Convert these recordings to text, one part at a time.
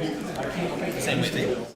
Same with you.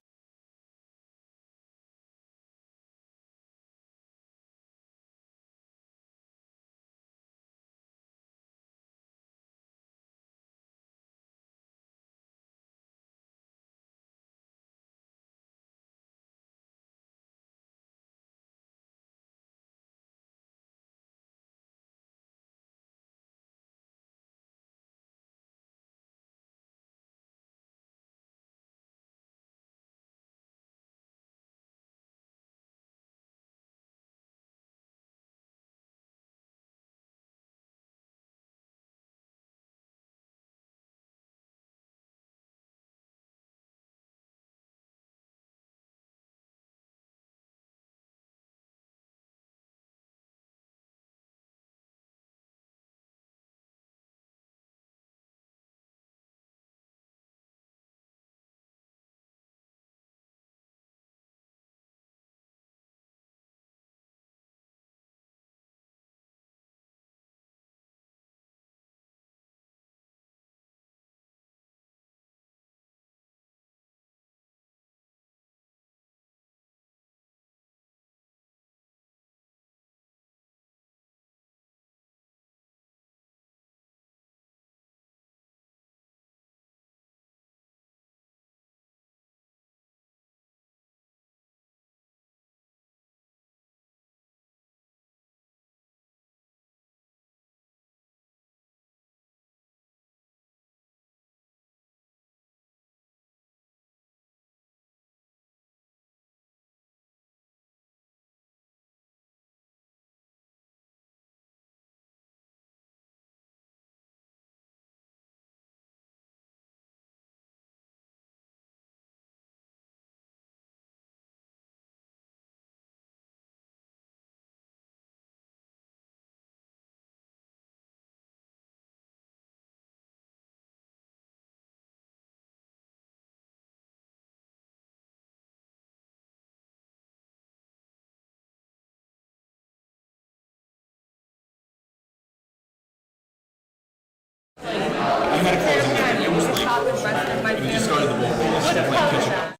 You had a closing dinner. You almost like you just go to the bowl. It's definitely kitchen.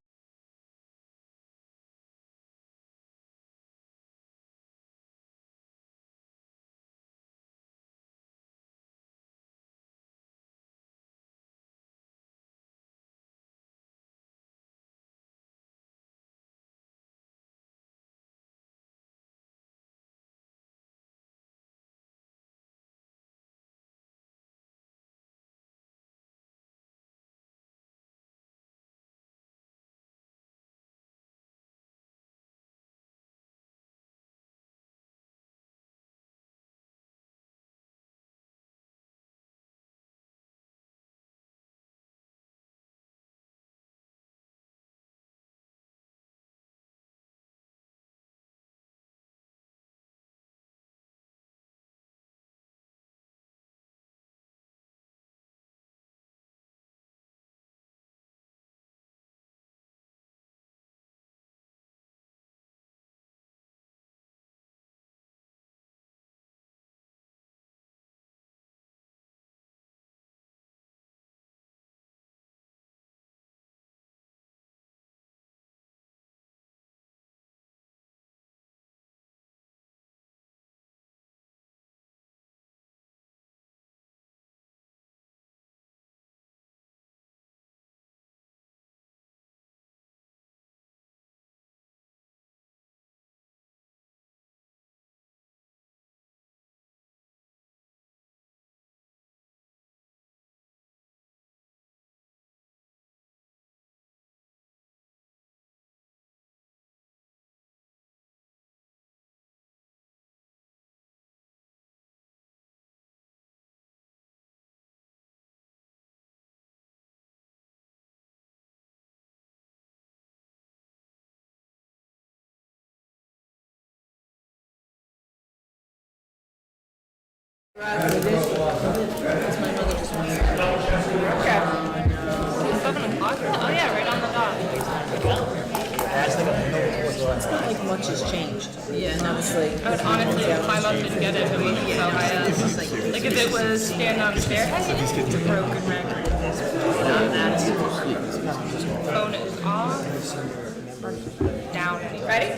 Okay. Oh yeah, right on the dot. It's not like much has changed. Yeah, no, it's like I would honestly climb up and get it if it wasn't so high up. Like if it was stand up staircase, it's a broken record at this point. that. Phone is off. Or down. Ready?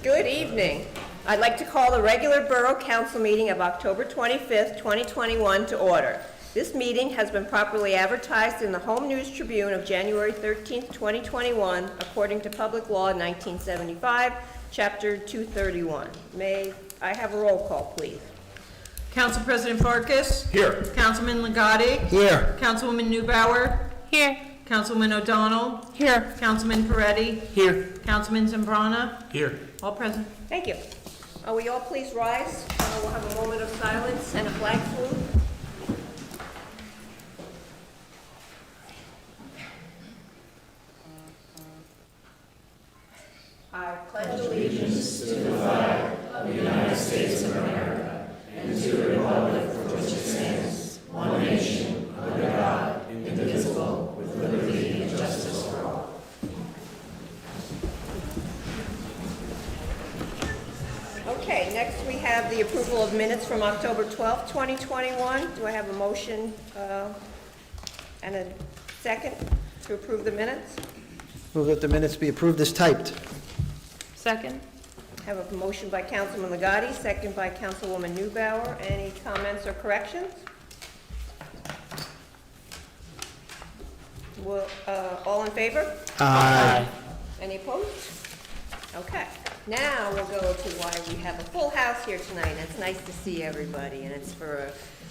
Good evening. I'd like to call the regular Borough Council meeting of October 25th, 2021 to order. This meeting has been properly advertised in the Home News Tribune of January 13th, 2021, according to Public Law 1975, Chapter 231. May I have a roll call, please? Council President Farkas? Here. Councilman Legati? Here. Councilwoman Newbauer? Here. Councilman O'Donnell? Here. Councilman Peretti? Here. Councilman Zambrana? Here. All present. Thank you. Will you all please rise? We'll have a moment of silence and a flag salute. I pledge allegiance to the flag of the United States of America and to the republic for which it stands, one nation, under God, indivisible, with liberty and justice for all. Okay, next we have the approval of minutes from October 12th, 2021. Do I have a motion and a second to approve the minutes? Move that the minutes be approved as typed. Second. I have a motion by Councilman Legati, second by Councilwoman Newbauer. Any comments or corrections? All in favor? Aye. Any opposed? Okay. Now we'll go to why we have a full house here tonight. And it's nice to see everybody, and it's for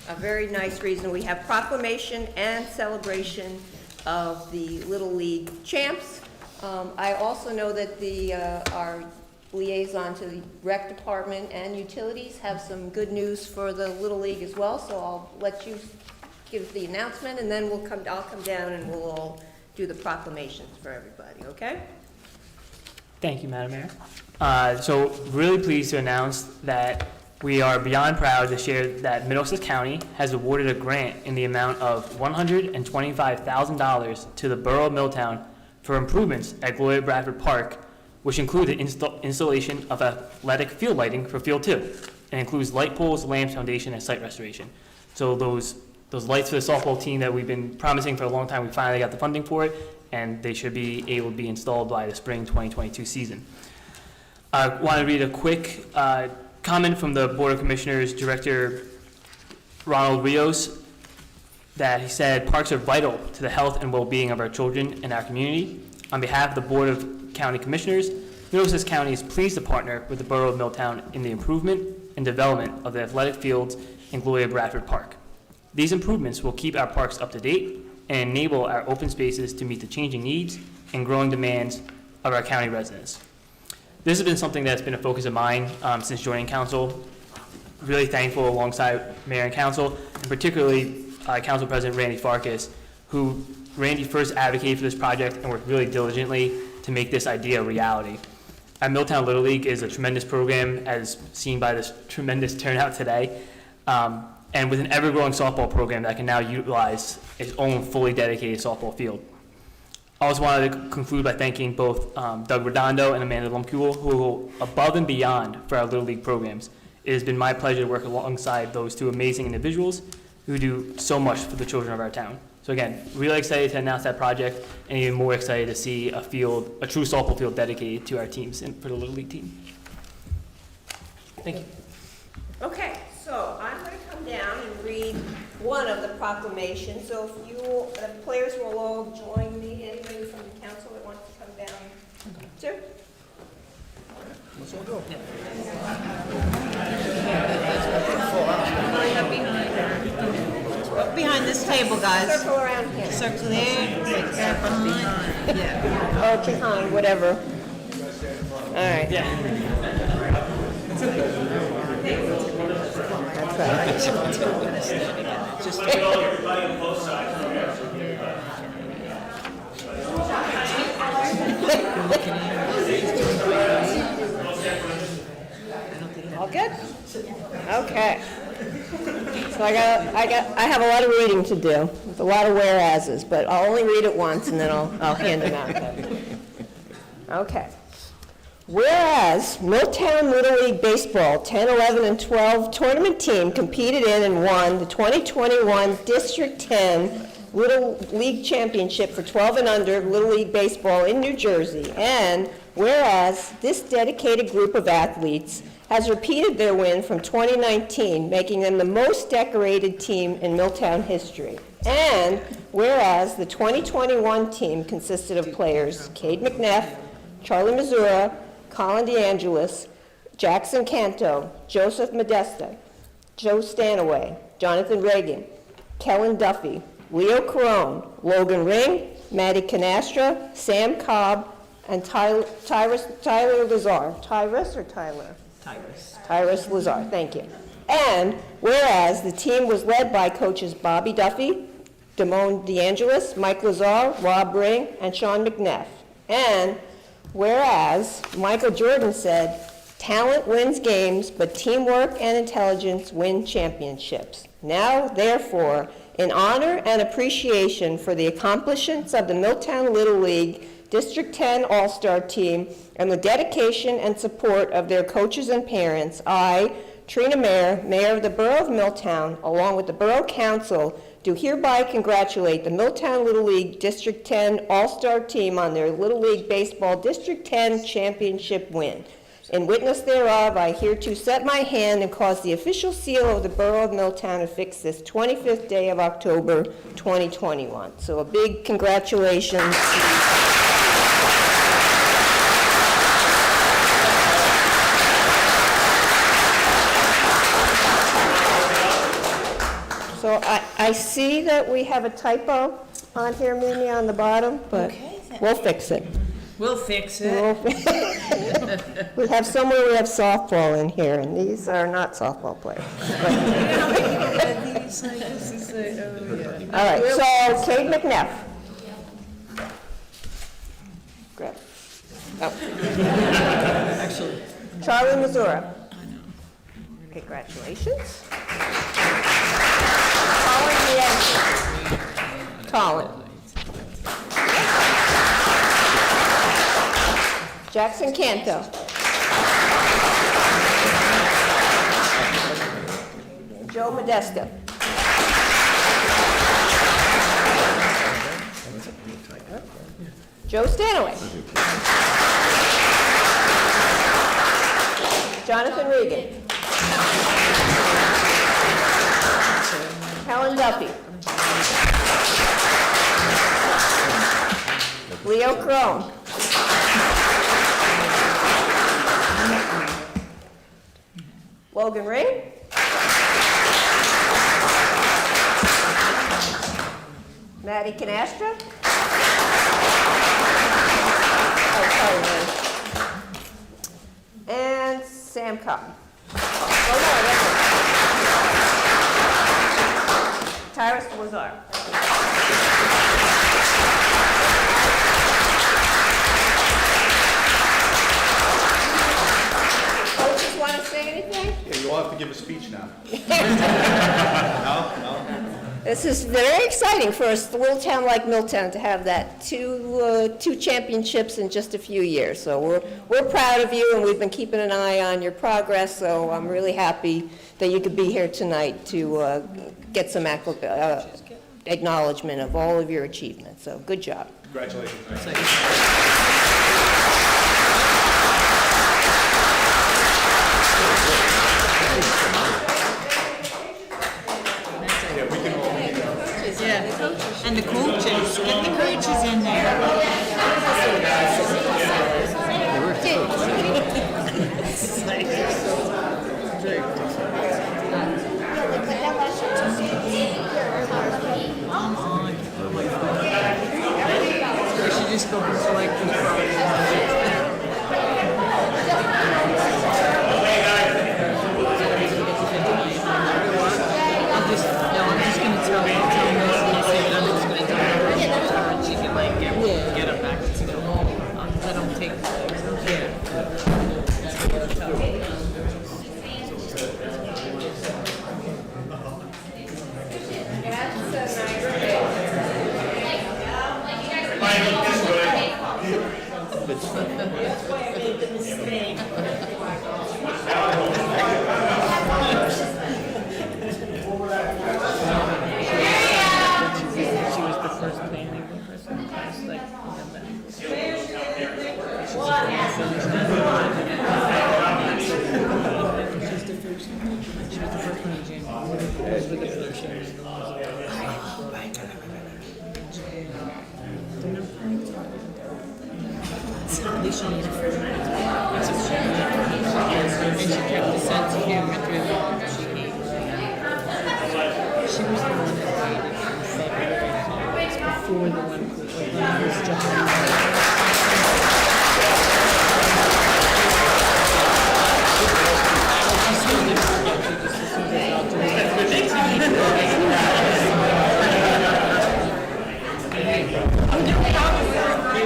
a very nice reason. We have proclamation and celebration of the Little League champs. I also know that our liaison to the rec department and utilities have some good news for the Little League as well, so I'll let you give the announcement, and then I'll come down and we'll all do the proclamations for everybody, okay? Thank you, Madam Mayor. So really pleased to announce that we are beyond proud to share that Middlesex County has awarded a grant in the amount of $125,000 to the Borough of Milltown for improvements at Gloria Bradford Park, which include the installation of athletic field lighting for Field 2. It includes light poles, lamps, foundation, and site restoration. So those lights for the softball team that we've been promising for a long time, we finally got the funding for it, and they should be able to be installed by the spring 2022 season. I want to read a quick comment from the Board of Commissioners Director Ronald Rios, that he said, "Parks are vital to the health and well-being of our children and our community. On behalf of the Board of County Commissioners, Middlesex County is pleased to partner with the Borough of Milltown in the improvement and development of the athletic fields in Gloria Bradford Park. These improvements will keep our parks up to date and enable our open spaces to meet the changing needs and growing demands of our county residents." This has been something that's been a focus of mine since joining council. Really thankful alongside Mayor and Council, and particularly Council President Randy Farkas, who Randy first advocated for this project and worked really diligently to make this idea a reality. Our Milltown Little League is a tremendous program, as seen by this tremendous turnout today, and with an ever-growing softball program that can now utilize its own fully dedicated softball field. I also wanted to conclude by thanking both Doug Redondo and Amanda Lumkuhl, who go above and beyond for our Little League programs. It has been my pleasure to work alongside those two amazing individuals who do so much for the children of our town. So again, really excited to announce that project, and even more excited to see a true softball field dedicated to our teams and for the Little League team. Thank you. Okay, so I'm going to come down and read one of the proclamations. So if the players will all join me, anybody from the council that wants to come down too? Behind this table, guys. Circle around here. Circle there, like that behind. Yeah. Or behind, whatever. All right. That's right. Just All good? Okay. So I have a lot of reading to do, with a lot of whereases, but I'll only read it once and then I'll hand them out. Okay. Whereas Milltown Little League Baseball 10, 11, and 12 tournament team competed in and won the 2021 District 10 Little League Championship for 12 and under Little League Baseball in New Jersey. And whereas this dedicated group of athletes has repeated their win from 2019, making them the most decorated team in Milltown history. And whereas the 2021 team consisted of players Cade McNeff, Charlie Missoura, Colin DeAngelis, Jackson Canto, Joseph Modesta, Joe Stanaway, Jonathan Reagan, Kellen Duffy, Leo Carone, Logan Ring, Maddie Canastra, Sam Cobb, and Tyler Lazar. Tyrus or Tyler? Tyrus Lazar, thank you. And whereas the team was led by coaches Bobby Duffy, Damone DeAngelis, Mike Lazar, Rob Ring, and Sean McNeff. And whereas Michael Jordan said, talent wins games, but teamwork and intelligence win championships. Now, therefore, in honor and appreciation for the accomplishments of the Milltown Little League District 10 All-Star Team and the dedication and support of their coaches and parents, I, Trina Mayer, Mayor of the Borough of Milltown, along with the Borough Council, do hereby congratulate the Milltown Little League District 10 All-Star Team on their Little League Baseball District 10 Championship win. In witness thereof, I hereto set my hand and cause the official seal of the Borough of Milltown affixed this 25th day of October, 2021. So a big congratulations. So I see that we have a typo on here, Mimi, on the bottom, but we'll fix it. We'll fix it. We have softball in here, and these are not softball players. All right, so Cade McNeff. Grab. Oh. Actually, Charlie Missoura. Congratulations. Colin. Jackson Canto. Joe Modesta. Joe Stanaway. Jonathan Reagan. Helen Duffy. Leo Crone. Logan Ring. Maddie Canastra. And Sam Cobb. Tyrus Lazar. Coaches want to say anything? Yeah, you'll have to give a speech now. No? This is very exciting for a little town like Milltown to have that two championships in just a few years. So we're proud of you, and we've been keeping an eye on your progress. So I'm really happy that you could be here tonight to get some acknowledgement of all of your achievements. So good job. Congratulations. yeah. And the coaches, get the coaches in there. We should just go and select the I'm just gonna tell them this and say that I'm just gonna tell her and she can like get them back to school. I don't take She was the first planning person in class, like, she was the first one in January. Those were the positions. At least she needed first. And she kept the sense of humor through the whole she was the one that dated from February before the one who was just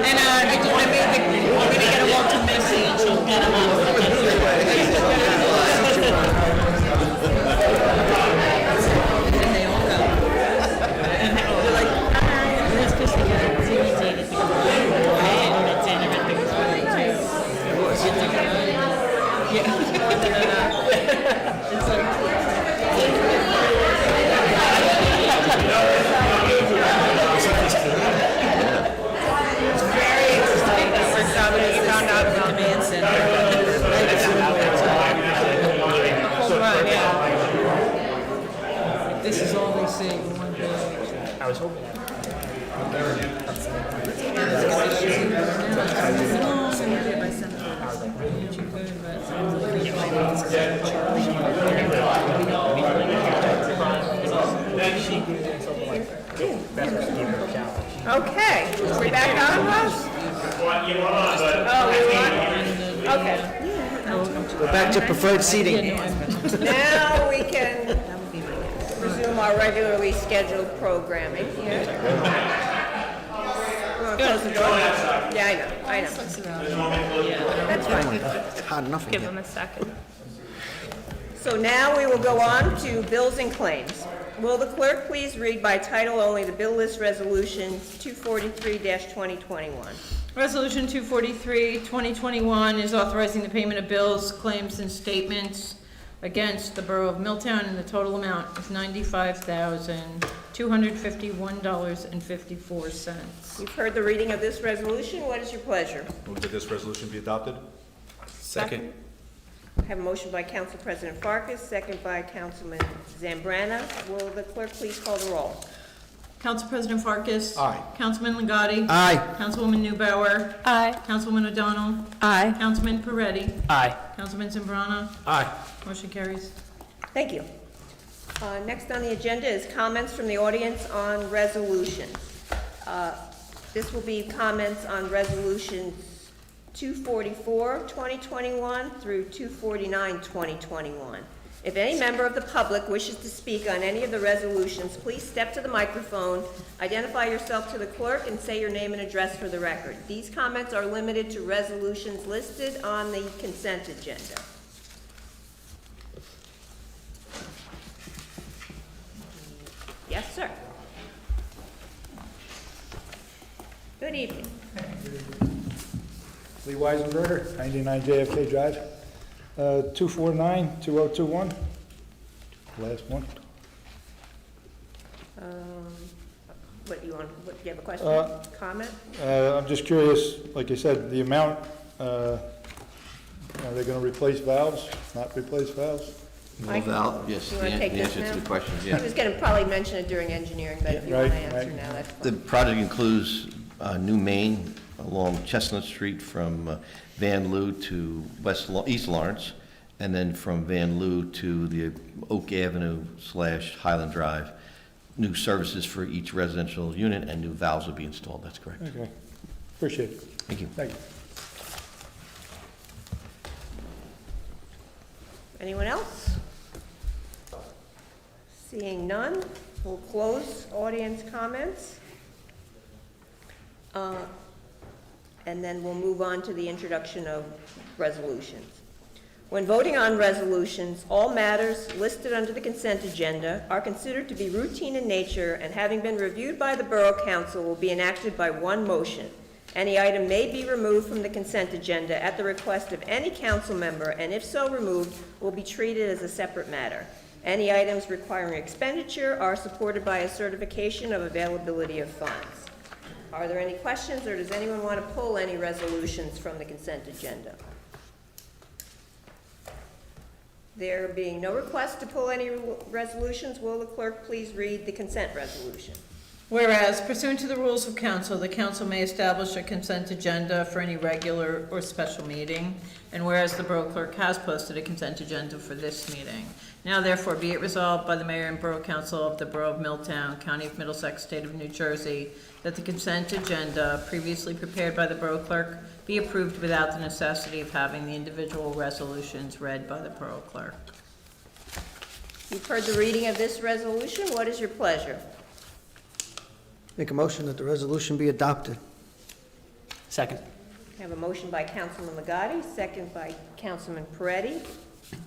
and I made the, we're gonna get them all to Missy and she'll get them all. And they all go. And they're like, that's because they got irritated because and it's in her at the it's like, you found out about the demand center. Right, yeah. This is all they see, one page. I was hoping that. Okay, we're back on, Russ? Oh, we want? Okay. We're back to preferred seating. Now we can resume our regularly scheduled programming here. You wanna close the door? Yeah, I know. That's fine. It's hot enough in Give here. them a second. So now we will go on to bills and claims. Will the clerk please read by title only the bill list resolutions 243-2021? Resolution 243, 2021 is authorizing the payment of bills, claims, and statements against the Borough of Milltown, and the total amount is $95,251.54. You've heard the reading of this resolution. What is your pleasure? Move that this resolution be adopted. Second. I have a motion by Council President Farkas, second by Councilman Zambrana. Will the clerk please call the roll? Council President Farkas. Aye. Councilman Ligotti. Aye. Councilwoman Newbauer. Aye. Councilwoman O'Donnell. Aye. Councilman Peretti. Aye. Councilman Zambrana. Aye. Motion carries. Thank you. Next on the agenda is comments from the audience on resolutions. This will be comments on resolutions 244, 2021 through 249, 2021. If any member of the public wishes to speak on any of the resolutions, please step to the microphone, identify yourself to the clerk, and say your name and address for the record. These comments are limited to resolutions listed on the consent agenda. Yes, sir. Good evening. Lee Weisenberger, 99 JFK Drive, 249-2021, last one. What do you want, do you have a question, comment? I'm just curious, like you said, the amount, are they going to replace valves, not replace valves? Mike, Yes, you the wanna take this answer to now? the question, He yeah. was gonna probably mention it during engineering, but if you Right, wanna answer right. now, that's The fine. project includes a new main along Chestnut Street from Van Loo to East Lawrence, and then from Van Loo to the Oak Avenue / Highland Drive. New services for each residential unit and new valves will be installed, that's correct. Okay, appreciate it. Thank you. Thank you. Anyone else? Seeing none, we'll close audience comments. And then we'll move on to the introduction of resolutions. When voting on resolutions, all matters listed under the consent agenda are considered to be routine in nature and having been reviewed by the Borough Council will be enacted by one motion. Any item may be removed from the consent agenda at the request of any council member, and if so removed, will be treated as a separate matter. Any items requiring expenditure are supported by a certification of availability of funds. Are there any questions, or does anyone want to pull any resolutions from the consent agenda? There being no request to pull any resolutions, will the clerk please read the consent resolution? Whereas pursuant to the rules of council, the council may establish a consent agenda for any regular or special meeting, and whereas the Borough Clerk has posted a consent agenda for this meeting. Now therefore be it resolved by the Mayor and Borough Council of the Borough of Milltown, County of Middlesex, State of New Jersey, that the consent agenda previously prepared by the Borough Clerk be approved without the necessity of having the individual resolutions read by the Borough Clerk. You've heard the reading of this resolution. What is your pleasure? Make a motion that the resolution be adopted. Second. I have a motion by Councilman Ligotti, second by Councilman Peretti.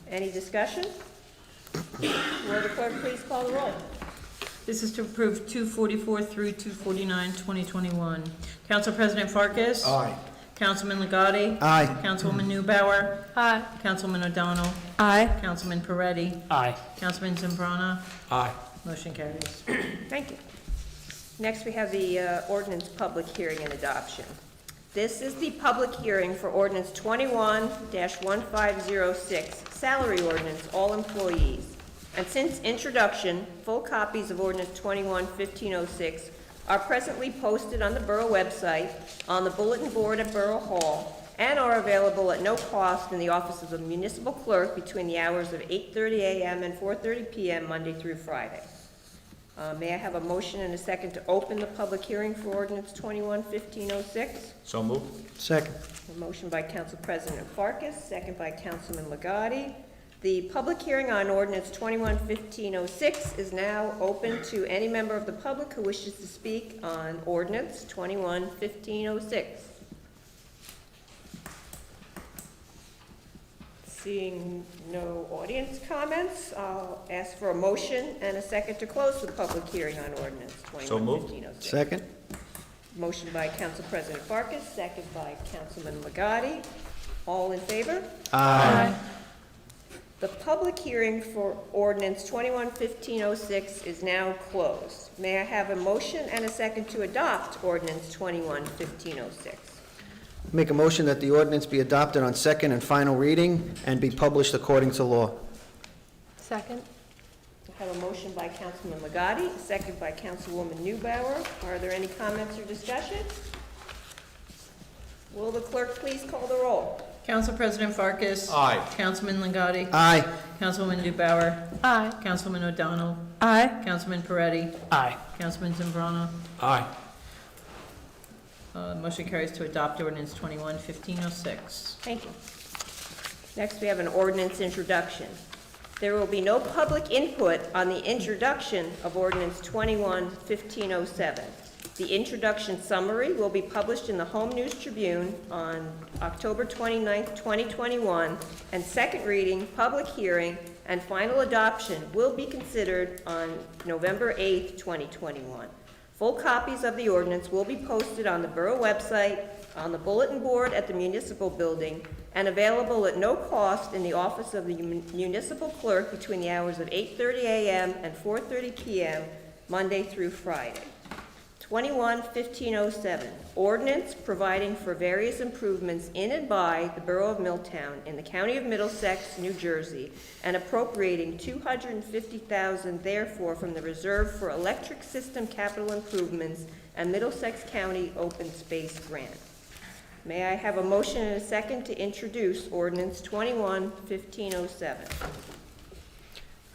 Any discussion? Will the clerk please call the roll? This is to approve 244 through 249, 2021. Council President Farkas? Aye. Councilman Ligotti? Aye. Councilwoman Newbauer? Aye. Councilman O'Donnell? Aye. Councilman Peretti? Aye. Councilman Zambrana? Aye. Motion carries. Thank you. Next, we have the ordinance public hearing and adoption. This is the public hearing for ordinance 21-1506, salary ordinance, all employees. And since introduction, full copies of ordinance 21-1506 are presently posted on the Borough website, on the bulletin board at Borough Hall, and are available at no cost in the offices of the municipal clerk between the hours of 8:30 a.m. and 4:30 p.m. Monday through Friday. May I have a motion and a second to open the public hearing for ordinance 21-1506? So moved. Second. A motion by Council President Farkas, second by Councilman Ligotti. The public hearing on ordinance 21-1506 is now open to any member of the public who wishes to speak on ordinance 21-1506. Seeing no audience comments, I'll ask for a motion and a second to close the public hearing on ordinance 21-1506. Second. Motion by Council President Farkas, second by Councilman Ligotti. All in favor? Aye. The public hearing for ordinance 21-1506 is now closed. May I have a motion and a second to adopt ordinance 21-1506? Make a motion that the ordinance be adopted on second and final reading and be published according to law. Second. I have a motion by Councilman Ligotti, second by Councilwoman Newbauer. Are there any comments or discussion? Will the clerk please call the roll? Council President Farkas? Aye. Councilman Ligotti? Aye. Councilwoman Newbauer? Aye. Councilman O'Donnell? Aye. Councilman Peretti? Aye. Councilman Zambrana? Aye. Motion carries to adopt ordinance 21-1506. Thank you. Next, we have an ordinance introduction. There will be no public input on the introduction of ordinance 21-1507. The introduction summary will be published in the Home News Tribune on October 29th, 2021, and second reading, public hearing, and final adoption will be considered on November 8th, 2021. Full copies of the ordinance will be posted on the Borough website, on the bulletin board at the municipal building, and available at no cost in the office of the municipal clerk between the hours of 8:30 a.m. and 4:30 p.m., Monday through Friday. 21-1507, ordinance providing for various improvements in and by the Borough of Milltown in the County of Middlesex, New Jersey, and appropriating $250,000 therefore from the Reserve for Electric System Capital Improvements and Middlesex County Open Space Grant. May I have a motion and a second to introduce ordinance 21-1507?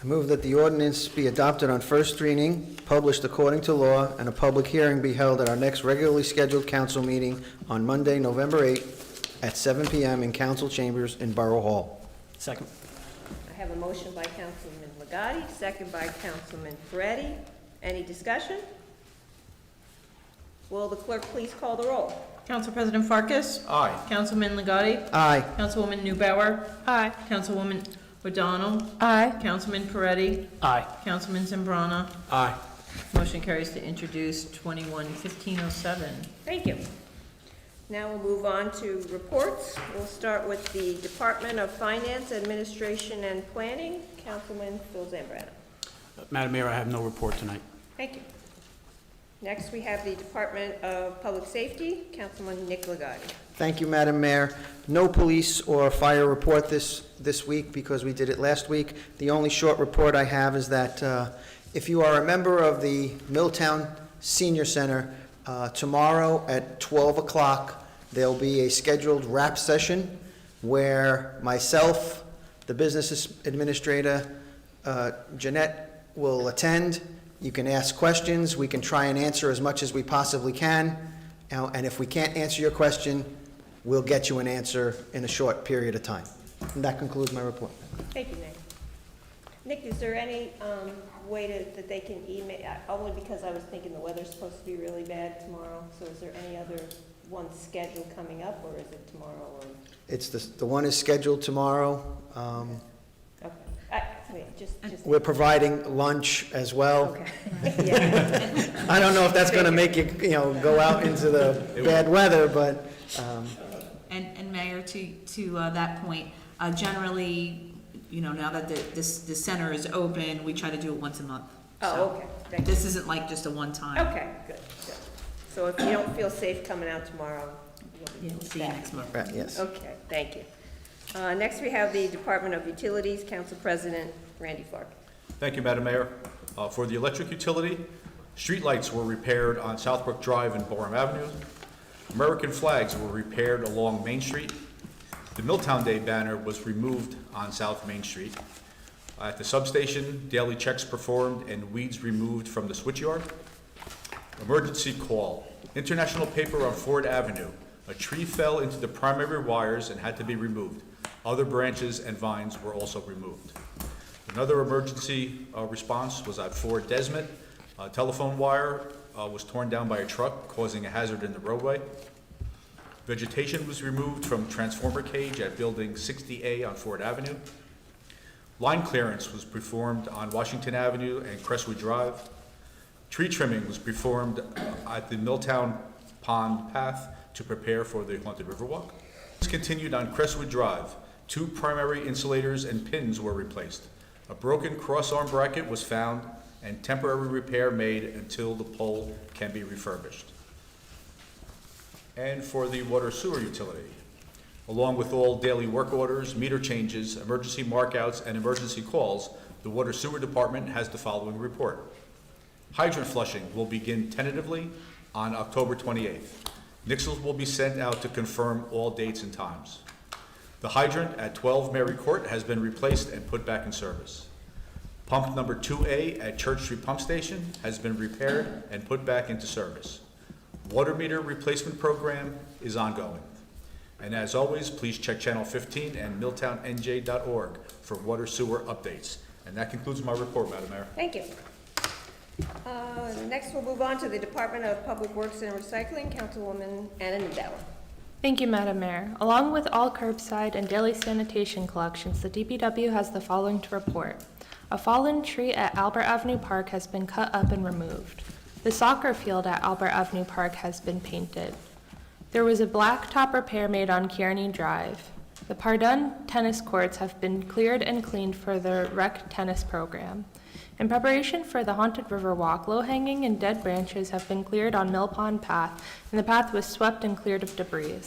I move that the ordinance be adopted on first reading, published according to law, and a public hearing be held at our next regularly scheduled council meeting on Monday, November 8th at 7 p.m. in council chambers in Borough Hall. Second. I have a motion by Councilman Ligotti, second by Councilman Peretti. Any discussion? Will the clerk please call the roll? Council President Farkas? Aye. Councilman Ligotti? Aye. Councilwoman Newbauer? Aye. Councilwoman O'Donnell? Aye. Councilman Peretti? Aye. Councilman Zambrana? Aye. Motion carries to introduce 21-1507. Thank you. Now we'll move on to reports. We'll start with the Department of Finance, Administration, and Planning. Councilman Phil Zambrano. Madam Mayor, I have no report tonight. Thank you. Next, we have the Department of Public Safety. Councilman Nick Ligotti. Thank you, Madam Mayor. No police or fire report this week because we did it last week. The only short report I have is that if you are a member of the Milltown Senior Center, tomorrow at 12 o'clock, there'll be a scheduled wrap session where myself, the business administrator, Jeanette, will attend. You can ask questions. We can try and answer as much as we possibly can. And if we can't answer your question, we'll get you an answer in a short period of time. And that concludes my report. Thank you, Nick. Nick, is there any way that they can email, only because I was thinking the weather's supposed to be really bad tomorrow, so is there any other one scheduled coming up, or is it tomorrow? Or? It's the one is scheduled tomorrow. Okay. Just. We're providing lunch as well. Okay. Yeah. I don't know if that's going to make you, go out into the bad weather, but. And Mayor, to that point, generally, now that the center is open, we try to do it once a month. Oh, So okay. Thank you. this isn't like just a one-time. Okay, good. So if you don't feel safe coming out tomorrow, Yeah, we'll see you next month. Right, yes. Okay, thank you. Next, we have the Department of Utilities, Council President Randy Clark. Thank you, Madam Mayor. For the electric utility, streetlights were repaired on Southbrook Drive and Borough Avenue. American flags were repaired along Main Street. The Milltown Day banner was removed on South Main Street. At the substation, daily checks performed and weeds removed from the switchyard. Emergency call. International paper on Ford Avenue. A tree fell into the primary wires and had to be removed. Other branches and vines were also removed. Another emergency response was at Ford Desmet. A telephone wire was torn down by a truck, causing a hazard in the roadway. Vegetation was removed from transformer cage at building 60A on Ford Avenue. Line clearance was performed on Washington Avenue and Crestwood Drive. Tree trimming was performed at the Milltown Pond Path to prepare for the Haunted Riverwalk. This continued on Crestwood Drive. 2 primary insulators and pins were replaced. A broken cross-arm bracket was found and temporary repair made until the pole can be refurbished. And for the water sewer utility, along with all daily work orders, meter changes, emergency markouts, and emergency calls, the water sewer department has the following report. Hydrant flushing will begin tentatively on October 28th. Nixles will be sent out to confirm all dates and times. The hydrant at 12 Mary Court has been replaced and put back in service. Pump number 2A at Church Street Pump Station has been repaired and put back into service. Water meter replacement program is ongoing. And as always, please check Channel 15 and milltownnj.org for water sewer updates. And that concludes my report, Madam Mayor. Thank you. Next, we'll move on to the Department of Public Works and Recycling, Councilwoman Anna Nadella. Thank you, Madam Mayor. Along with all curbside and daily sanitation collections, the DPW has the following to report. A fallen tree at Albert Avenue Park has been cut up and removed. The soccer field at Albert Avenue Park has been painted. There was a blacktop repair made on Kearney Drive. The Pardon tennis courts have been cleared and cleaned for the rec tennis program. In preparation for the Haunted Riverwalk, low-hanging and dead branches have been cleared on Mill Pond Path, and the path was swept and cleared of debris.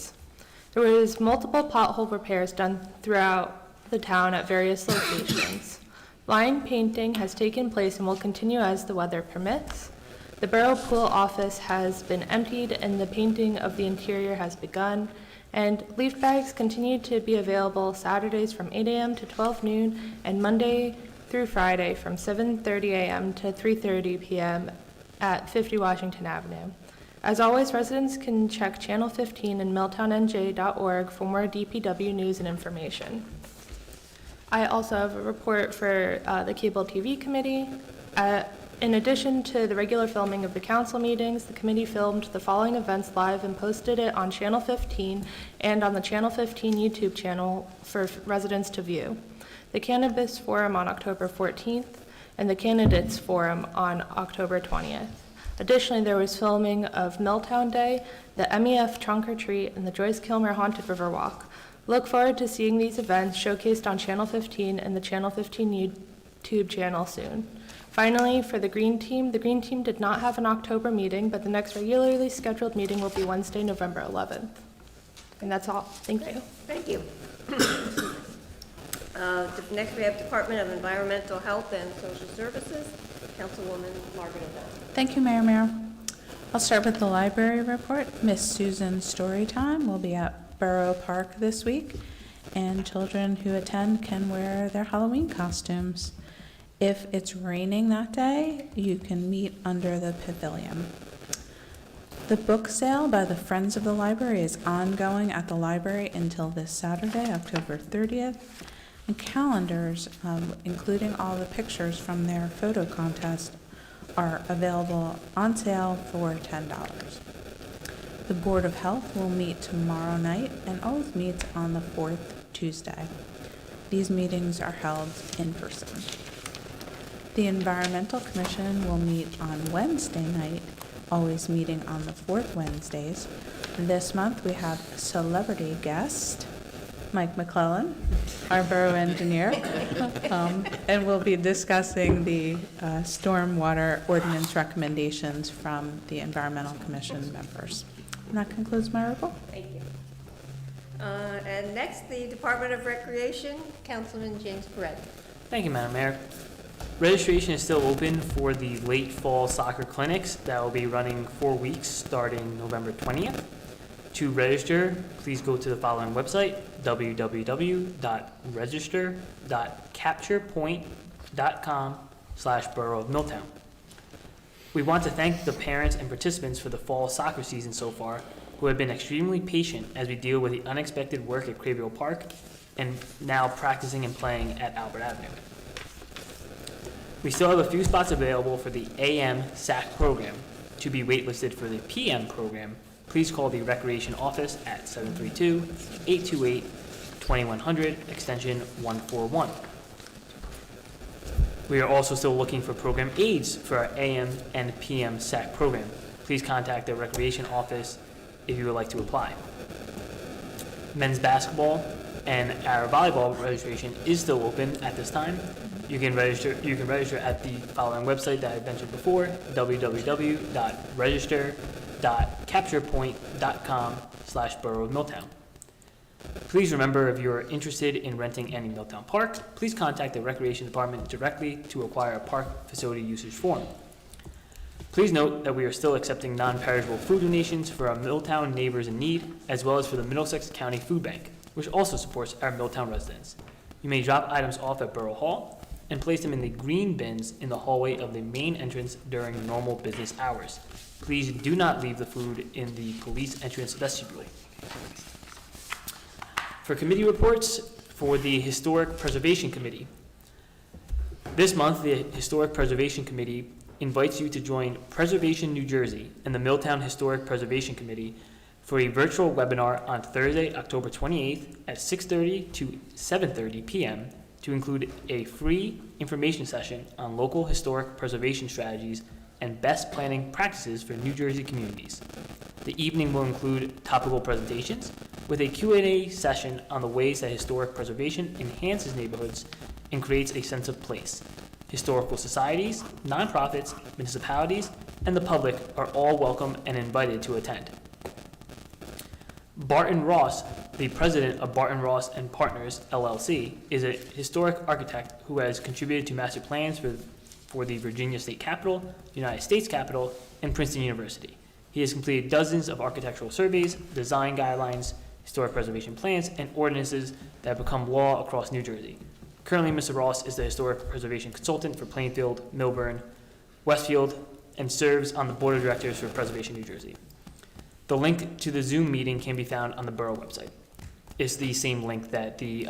There was multiple pothole repairs done throughout the town at various locations. Line painting has taken place and will continue as the weather permits. The Borough Pool office has been emptied and the painting of the interior has begun, and leaf bags continue to be available Saturdays from 8 a.m. to 12 noon and Monday through Friday from 7:30 a.m. to 3:30 p.m. at 50 Washington Avenue. As always, residents can check Channel 15 and milltownnj.org for more DPW news and information. I also have a report for the Cable TV Committee. In addition to the regular filming of the council meetings, the committee filmed the following events live and posted it on Channel 15 and on the Channel 15 YouTube channel for residents to view. The Cannabis Forum on October 14th and the Candidates Forum on October 20th. Additionally, there was filming of Milltown Day, the MEF Trunk or Treat, and the Joyce Kilmer Haunted River Walk. Look forward to seeing these events showcased on Channel 15 and the Channel 15 YouTube channel soon. Finally, for the Green Team did not have an October meeting, but the next regularly scheduled meeting will be Wednesday, November 11th. And that's all. Thank you. Thank you. Next, we have Department of Environmental Health and Social Services, Councilwoman Margaret O'Donnell. Thank you, Mayor. I'll start with the library report. Miss Susan's story time will be at Borough Park this week, and children who attend can wear their Halloween costumes. If it's raining that day, you can meet under the pavilion. The book sale by the Friends of the Library is ongoing at the library until this Saturday, October 30th. And calendars, including all the pictures from their photo contest, are available on sale for $10. The Board of Health will meet tomorrow night and always meets on the fourth Tuesday. These meetings are held in person. The Environmental Commission will meet on Wednesday night, always meeting on the fourth Wednesdays. This month we have celebrity guest, Mike McClellan, our borough engineer, and we'll be discussing the stormwater ordinance recommendations from the Environmental Commission members. And that concludes my report. Thank you. And next, the Department of Recreation, Councilman James Perez. Thank you, Madam Mayor. Registration is still open for the late fall soccer clinics that will be running 4 weeks starting November 20th. To register, please go to the following website, www.register.capturepoint.com/Borough of Milltown. We want to thank the parents and participants for the fall soccer season so far, who have been extremely patient as we deal with the unexpected work at Crayville Park and now practicing and playing at Albert Avenue. We still have a few spots available for the AM SAC program. To be waitlisted for the PM program, please call the Recreation Office at 732-828-2100, extension 141. We are also still looking for program aides for our AM and PM SAC program. Please contact the Recreation Office if you would like to apply. Men's basketball and our volleyball registration is still open at this time. You can register at the following website that I mentioned before, www.register.capturepoint.com/Borough of Milltown. Please remember, if you are interested in renting any Milltown park, please contact the Recreation Department directly to acquire a park facility usage form. Please note that we are still accepting non-perishable food donations for our Milltown neighbors in need, as well as for the Middlesex County Food Bank, which also supports our Milltown residents. You may drop items off at Borough Hall and place them in the green bins in the hallway of the main entrance during normal business hours. Please do not leave the food in the police entrance vestibule. For committee reports, for the Historic Preservation Committee. This month, the Historic Preservation Committee invites you to join Preservation New Jersey and the Milltown Historic Preservation Committee for a virtual webinar on Thursday, October 28th at 6:30 to 7:30 p.m. to include a free information session on local historic preservation strategies and best planning practices for New Jersey communities. The evening will include topical presentations with a Q&A session on the ways that historic preservation enhances neighborhoods and creates a sense of place. Historical societies, nonprofits, municipalities, and the public are all welcome and invited to attend. Barton Ross, the president of Barton Ross and Partners, LLC, is a historic architect who has contributed to master plans for the Virginia State Capitol, United States Capitol, and Princeton University. He has completed dozens of architectural surveys, design guidelines, historic preservation plans, and ordinances that have become law across New Jersey. Currently, Mr. Ross is the historic preservation consultant for Plainfield, Milburn, Westfield, and serves on the board of directors for Preservation New Jersey. The link to the Zoom meeting can be found on the Borough website. It's the same link that the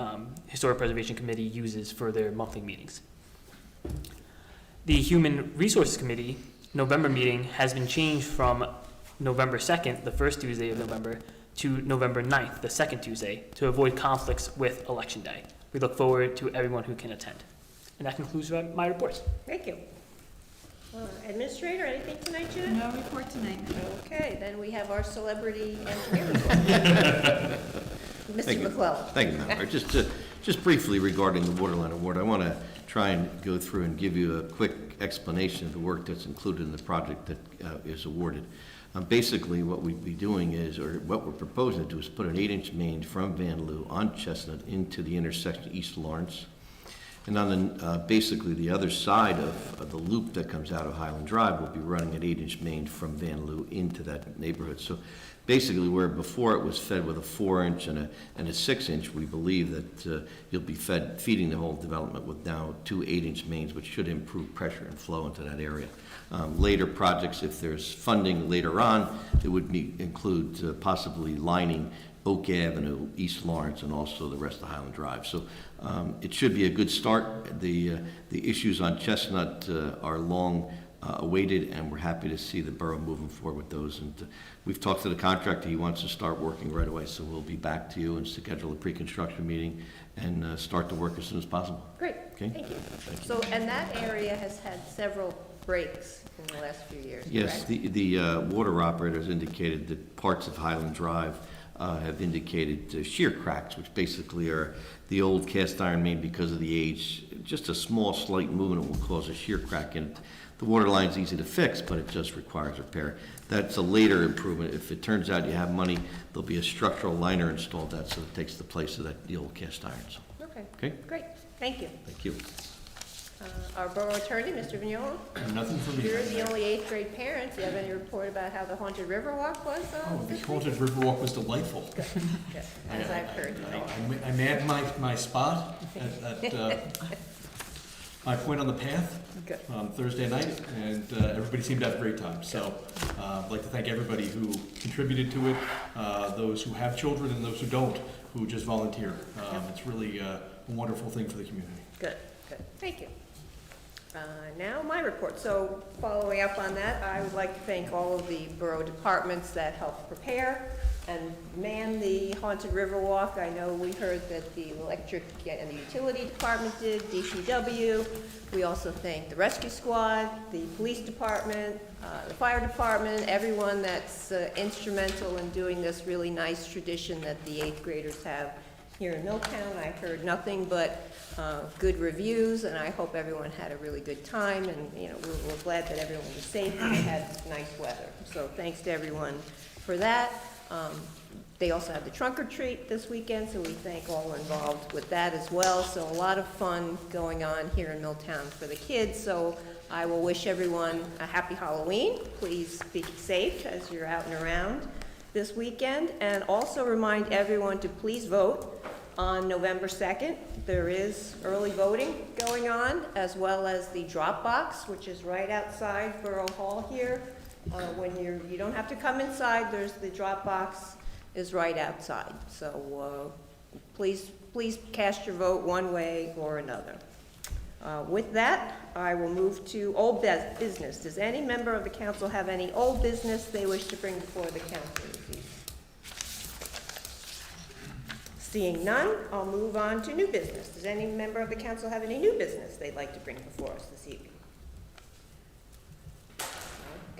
Historic Preservation Committee uses for their monthly meetings. The Human Resources Committee November meeting has been changed from November 2nd, the first Tuesday of November, to November 9th, the second Tuesday, to avoid conflicts with Election Day. We look forward to everyone who can attend. And that concludes my reports. Thank you. Administrator, anything tonight, Jen? No report tonight. Okay, then we have our celebrity engineer report. Mr. Thank you. McClellan. Thank you, Madam Mayor. Just briefly regarding the Waterline Award, I want to try and go through and give you a quick explanation of the work that's included in the project that is awarded. Basically, what we'd be doing is, or what we're proposing to do is put an 8-inch main from Van Loo on Chestnut into the intersection of East Lawrence. And on the, basically the other side of the loop that comes out of Highland Drive will be running an 8-inch main from Van Loo into that neighborhood. So basically, where before it was fed with a 4-inch and a 6-inch, we believe that you'll be feeding the whole development with now 2 8-inch mains, which should improve pressure and flow into that area. Later projects, if there's funding later on, it would include possibly lining Oak Avenue, East Lawrence, and also the rest of Highland Drive. So it should be a good start. The issues on Chestnut are long awaited, and we're happy to see the borough moving forward with those. And we've talked to the contractor. He wants to start working right away, so we'll be back to you and schedule a pre-construction meeting and start the work as soon as possible. Great, Okay. thank you. So, and that area has had several breaks in the last few years, Yes, correct? the water operators indicated that parts of Highland Drive have indicated shear cracks, which basically are the old cast iron main because of the age. Just a small, slight movement will cause a shear crack in it. The water line's easy to fix, but it just requires repair. That's a later improvement. If it turns out you have money, there'll be a structural liner installed that, so it takes the place of the old cast irons. Okay, Okay? great, thank you. Thank you. Our borough attorney, Mr. Vignola, Nothing from me. you're the only 8th grade parent. Do you have any report about how the Haunted River Walk was? Oh, the this week? Haunted Riverwalk was delightful. Good, as I've heard. I manned my spot at my point on the path Good. on Thursday night, and everybody seemed to have a great time. So I'd like to thank everybody who contributed to it, those who have children and those who don't, who just volunteer. It's really a wonderful thing for the community. Good, good, thank you. Now my report. So following up on that, I would like to thank all of the borough departments that helped prepare and man the Haunted River Walk. I know we heard that the electric and the utility department did, DPW. We also thank the rescue squad, the police department, the fire department, everyone that's instrumental in doing this really nice tradition that the 8th graders have here in Milltown. I heard nothing but good reviews, and I hope everyone had a really good time, and you know, we're glad that everyone was safe and had nice weather. So thanks to everyone for that. They also have the trunk or treat this weekend, so we thank all involved with that as well. So a lot of fun going on here in Milltown for the kids. So I will wish everyone a happy Halloween. Please be safe as you're out and around this weekend, and also remind everyone to please vote on November 2nd. There is early voting going on, as well as the drop box, which is right outside Borough Hall here. When you don't have to come inside, there's the drop box is right outside. So please cast your vote one way or another. With that, I will move to old business. Does any member of the council have any old business they wish to bring before the council this evening? Seeing none, I'll move on to new business. Does any member of the council have any new business they'd like to bring before us this evening?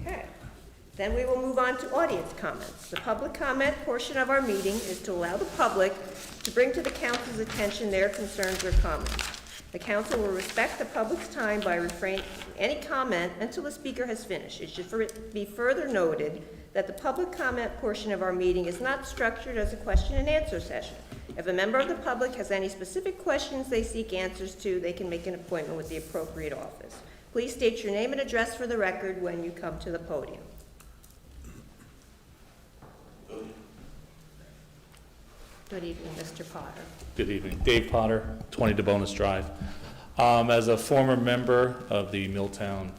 Okay. Then we will move on to audience comments. The public comment portion of our meeting is to allow the public to bring to the council's attention their concerns or comments. The council will respect the public's time by refraining from any comment until the speaker has finished. It should be further noted that the public comment portion of our meeting is not structured as a question and answer session. If a member of the public has any specific questions they seek answers to, they can make an appointment with the appropriate office. Please state your name and address for the record when you come to the podium. Good evening, Mr. Potter. Good evening. Dave Potter, 20 DeBonis Drive. As a former member of the Milltown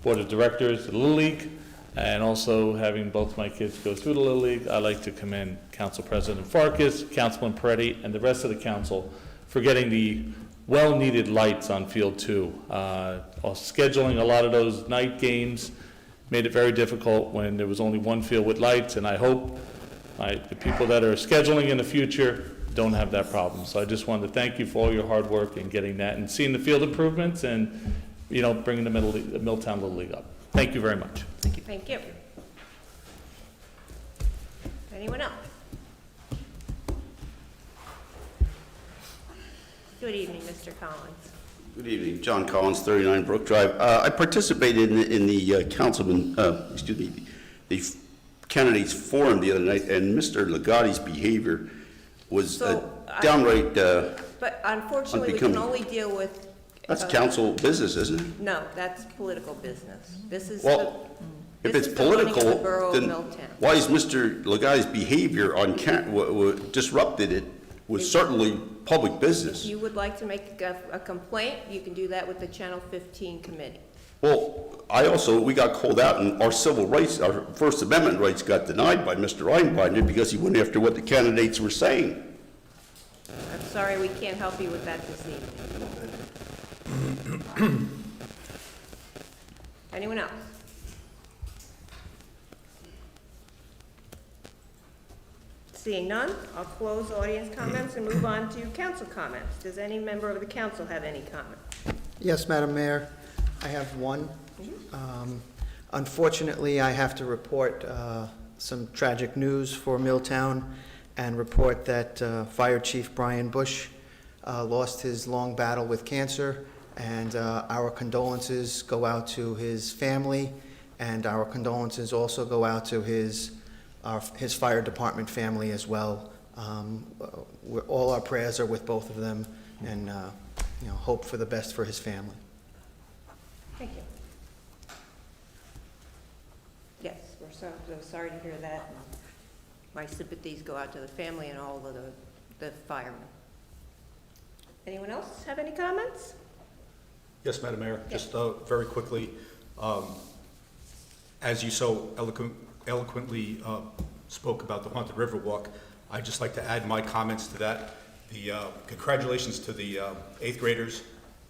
Board of Directors, the Little League, and also having both my kids go through the Little League, I'd like to commend Council President Farkas, Councilman Peretti, and the rest of the council for getting the well-needed lights on Field 2. Scheduling a lot of those night games made it very difficult when there was only one field with lights, and I hope the people that are scheduling in the future don't have that problem. So I just wanted to thank you for all your hard work in getting that and seeing the field improvements, and bringing the Milltown Little League up. Thank you very much. Thank you. Anyone else? Good evening, Mr. Collins. Good evening, John Collins, 39 Brook Drive. I participated in the the candidates forum the other night, and Mr. Legati's behavior was downright But unfortunately, we can unbecoming. only deal with. That's council business, isn't it? No, that's political business. This is. Well, if this it's is the running of the political, Borough of then Milltown. why is Mr. Legati's behavior on disrupted it? Was certainly public If business. you would like to make a complaint, you can do that with the Channel 15 committee. Well, we got called out, and our civil rights, our First Amendment rights got denied by Mr. Einbinder because he went after what the candidates were saying. I'm sorry, we can't help you with that this evening. Anyone else? Seeing none, I'll close audience comments and move on to council comments. Does any member of the council have any comments? Yes, Madam Mayor, I have one. Unfortunately, I have to report some tragic news for Milltown and report that Fire Chief Brian Bush lost his long battle with cancer, and our condolences go out to his family, and our condolences also go out to his fire department family as well. All our prayers are with both of them, and hope for the best for his family. Thank you. Yes, we're so sorry to hear that. My sympathies go out to the family and all of the firemen. Anyone else have any comments? Yes, Madam Mayor, Yes. just very quickly, as you so eloquently spoke about the Haunted River Walk, I'd just like to add my comments to that. The congratulations to the 8th graders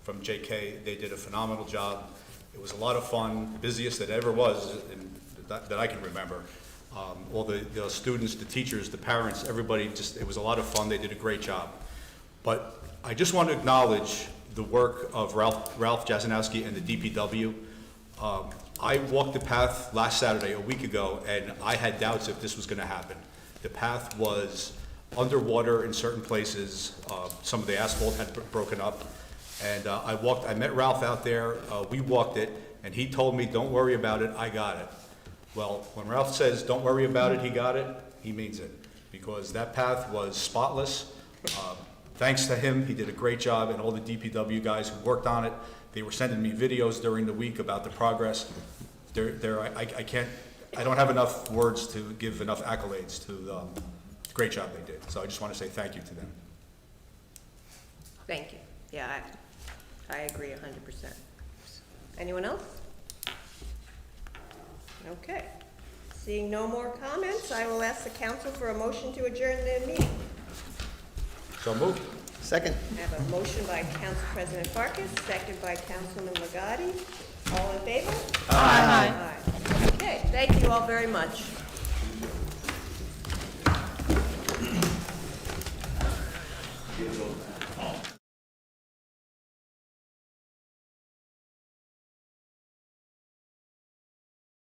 from JK. They did a phenomenal job. It was a lot of fun, the busiest it ever was that I can remember. All the students, the teachers, the parents, everybody, it was a lot of fun. They did a great job. But I just want to acknowledge the work of Ralph Jasanowski and the DPW. I walked the path last Saturday, a week ago, and I had doubts if this was going to happen. The path was underwater in certain places. Some of the asphalt had broken up. And I met Ralph out there. We walked it, and he told me, "Don't worry about it, I got it." Well, when Ralph says, "Don't worry about it, he got it," he means it, because that path was spotless. Thanks to him, he did a great job, and all the DPW guys who worked on it. They were sending me videos during the week about the progress. I don't have enough words to give enough accolades to the great job they did. So I just want to say thank you to them. Thank you. Yeah, I agree 100%. Anyone else? Okay. Seeing no more comments, I will ask the council for a motion to adjourn the meeting. So moved. Second. I have a motion by Council President Farkas, second by Councilman Legati. All in favor? Aye. Okay, thank you all very much.